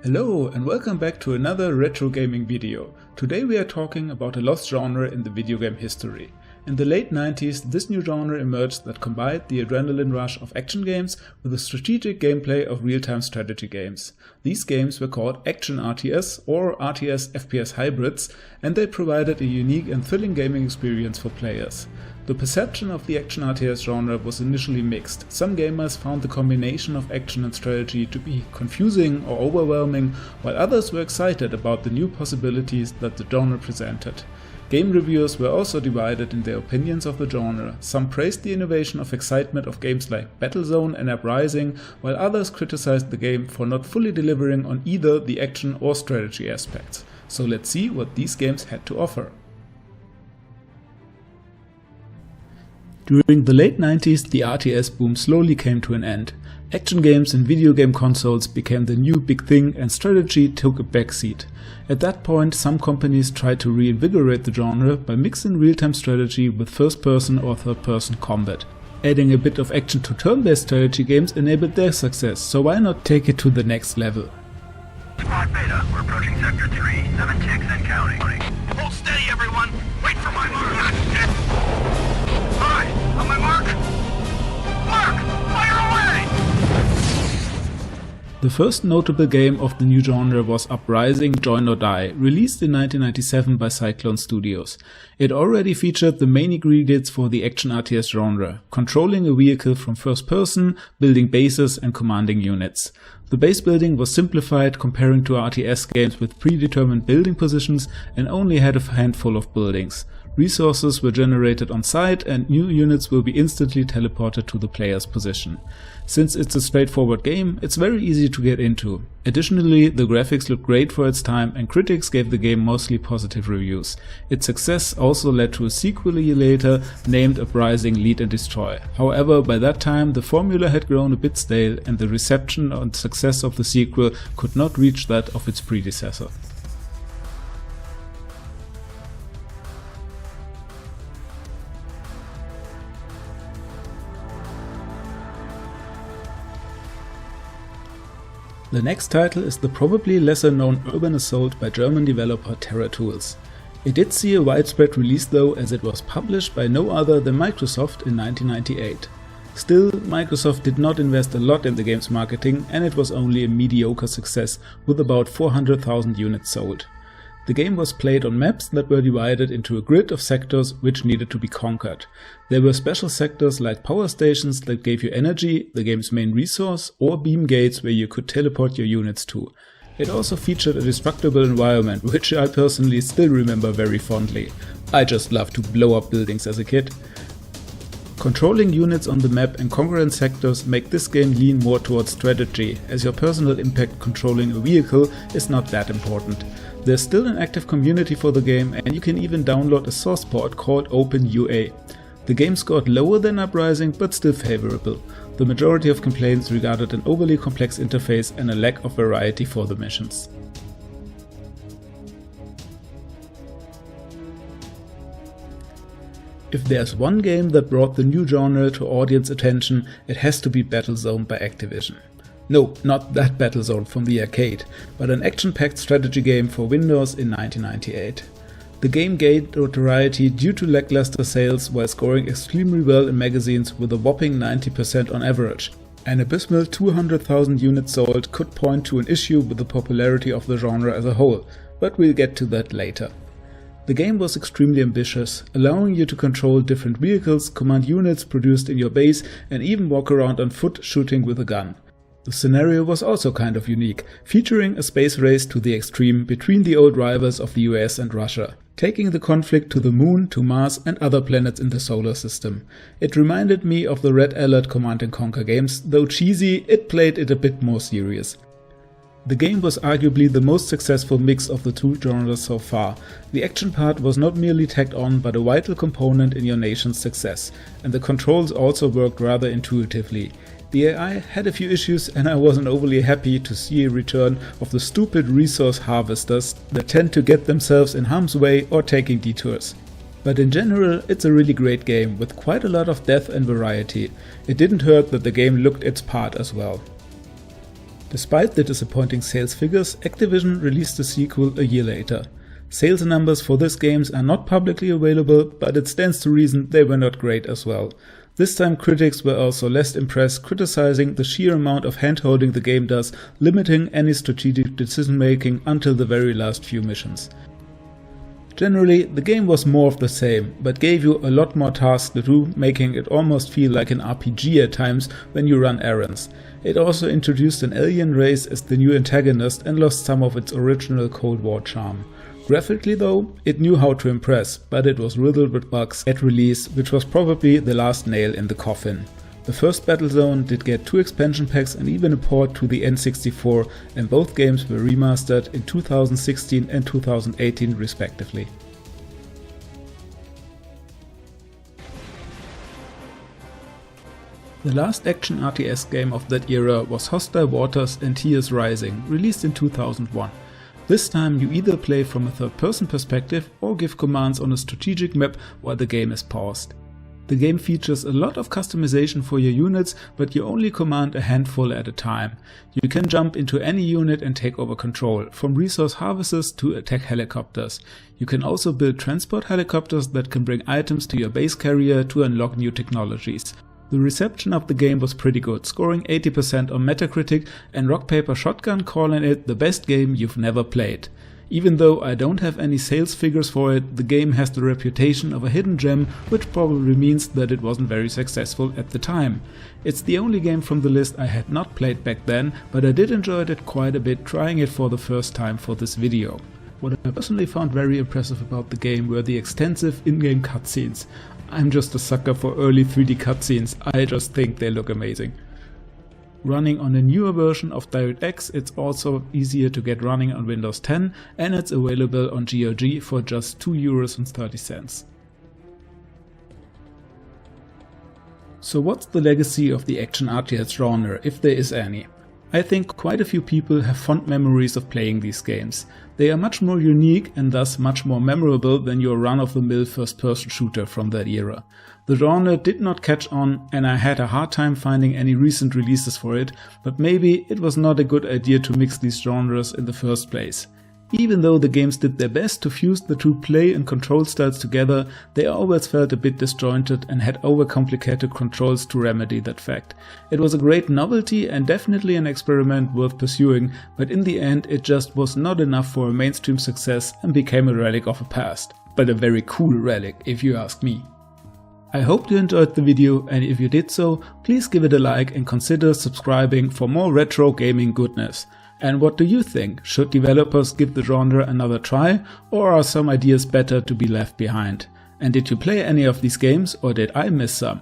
Hello and welcome back to another retro gaming video. Today we are talking about a lost genre in the video game history. In the late 90s, this new genre emerged that combined the adrenaline rush of action games with the strategic gameplay of real-time strategy games. These games were called Action RTS or RTS FPS hybrids, and they provided a unique and thrilling gaming experience for players. The perception of the Action RTS genre was initially mixed. Some gamers found the combination of action and strategy to be confusing or overwhelming, while others were excited about the new possibilities that the genre presented. Game reviewers were also divided in their opinions of the genre. Some praised the innovation of excitement of games like Battlezone and Uprising, while others criticized the game for not fully delivering on either the action or strategy aspects. So let's see what these games had to offer. During the late 90s, the RTS boom slowly came to an end. Action games and video game consoles became the new big thing and strategy took a backseat. At that point, some companies tried to reinvigorate the genre by mixing real-time strategy with first-person or third-person combat. Adding a bit of action to turn-based strategy games enabled their success, so why not take it to the next level? Squad Beta, we're approaching Sector 3, 7 ticks and counting. Hold steady, everyone! Wait for my mark! Alright, on my mark! Mark! Fire away! The first notable game of the new genre was Uprising, Join or Die, released in 1997 by Cyclone Studios. It already featured the main ingredients for the action RTS genre, controlling a vehicle from first person, building bases and commanding units. The base building was simplified comparing to RTS games with predetermined building positions and only had a handful of buildings. Resources were generated on site and new units will be instantly teleported to the player's position. Since it's a straightforward game, it's very easy to get into. Additionally, the graphics looked great for its time and critics gave the game mostly positive reviews. Its success also led to a sequel later named Uprising Lead and Destroy. However, by that time the formula had grown a bit stale and the reception and success of the sequel could not reach that of its predecessor. The next title is the probably lesser known Urban Assault by German developer Terra Tools. It did see a widespread release though, as it was published by no other than Microsoft in 1998. Still, Microsoft did not invest a lot in the game's marketing and it was only a mediocre success with about 400,000 units sold. The game was played on maps that were divided into a grid of sectors which needed to be conquered. There were special sectors like power stations that gave you energy, the game's main resource, or beam gates where you could teleport your units to. It also featured a destructible environment, which I personally still remember very fondly. I just loved to blow up buildings as a kid. Controlling units on the map and conquering sectors make this game lean more towards strategy, as your personal impact controlling a vehicle is not that important. There's still an active community for the game and you can even download a source port called OpenUA. The game scored lower than Uprising but still favorable. The majority of complaints regarded an overly complex interface and a lack of variety for the missions. If there's one game that brought the new genre to audience attention, it has to be Battlezone by Activision. No, not that Battlezone from the arcade, but an action-packed strategy game for Windows in 1998. The game gained notoriety due to lackluster sales while scoring extremely well in magazines with a whopping 90% on average. An abysmal 200,000 units sold could point to an issue with the popularity of the genre as a whole, but we'll get to that later. The game was extremely ambitious, allowing you to control different vehicles, command units produced in your base, and even walk around on foot shooting with a gun. The scenario was also kind of unique, featuring a space race to the extreme between the old rivals of the US and Russia, taking the conflict to the Moon, to Mars and other planets in the solar system. It reminded me of the Red Alert Command & Conquer games, though cheesy, it played it a bit more serious. The game was arguably the most successful mix of the two genres so far. The action part was not merely tacked on but a vital component in your nation's success, and the controls also worked rather intuitively. The AI had a few issues and I wasn't overly happy to see a return of the stupid resource harvesters that tend to get themselves in harm's way or taking detours. But in general, it's a really great game with quite a lot of depth and variety. It didn't hurt that the game looked its part as well. Despite the disappointing sales figures, Activision released the sequel a year later. Sales numbers for this games are not publicly available, but it stands to reason they were not great as well. This time critics were also less impressed, criticizing the sheer amount of hand-holding the game does, limiting any strategic decision-making until the very last few missions. Generally, the game was more of the same, but gave you a lot more tasks to do, making it almost feel like an RPG at times when you run errands. It also introduced an alien race as the new antagonist and lost some of its original Cold War charm. Graphically though, it knew how to impress, but it was riddled with bugs at release, which was probably the last nail in the coffin. The first Battlezone did get 2 expansion packs and even a port to the N64, and both games were remastered in 2016 and 2018 respectively. The last action RTS game of that era was Hostile Waters Antaeus Uprising, released in 2001. This time you either play from a third-person perspective or give commands on a strategic map while the game is paused. The game features a lot of customization for your units, but you only command a handful at a time. You can jump into any unit and take over control, from resource harvesters to attack helicopters. You can also build transport helicopters that can bring items to your base carrier to unlock new technologies. The reception of the game was pretty good, scoring 80% on Metacritic, and Rock Paper Shotgun calling it the best game you've never played. Even though I don't have any sales figures for it, the game has the reputation of a hidden gem, which probably means that it wasn't very successful at the time. It's the only game from the list I had not played back then, but I did enjoy it quite a bit trying it for the first time for this video. What I personally found very impressive about the game were the extensive in-game cutscenes. I'm just a sucker for early 3D cutscenes, I just think they look amazing. Running on a newer version of DirectX, it's also easier to get running on Windows 10, and it's available on GOG for just €2.30. So what's the legacy of the action RTS genre, if there is any? I think quite a few people have fond memories of playing these games. They are much more unique and thus much more memorable than your run-of-the-mill first-person shooter from that era. The genre did not catch on, and I had a hard time finding any recent releases for it, but maybe it was not a good idea to mix these genres in the first place. Even though the games did their best to fuse the two play and control styles together, they always felt a bit disjointed and had overcomplicated controls to remedy that fact. It was a great novelty and definitely an experiment worth pursuing, but in the end it just was not enough for a mainstream success and became a relic of a past. But a very cool relic, if you ask me. I hope you enjoyed the video, and if you did so, please give it a like and consider subscribing for more retro gaming goodness. And what do you think? Should developers give the genre another try, or are some ideas better to be left behind? And did you play any of these games, or did I miss some?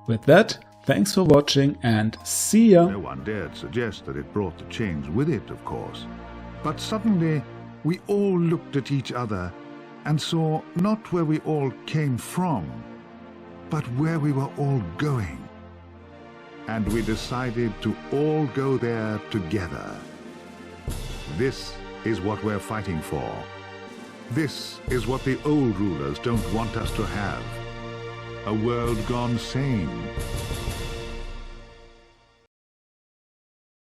With that, thanks for watching and see ya! No one dared suggest that it brought the change with it, of course. But suddenly, we all looked at each other and saw not where we all came from, but where we were all going. And we decided to all go there together. This is what we're fighting for. This is what the old rulers don't want us to have. A world gone sane.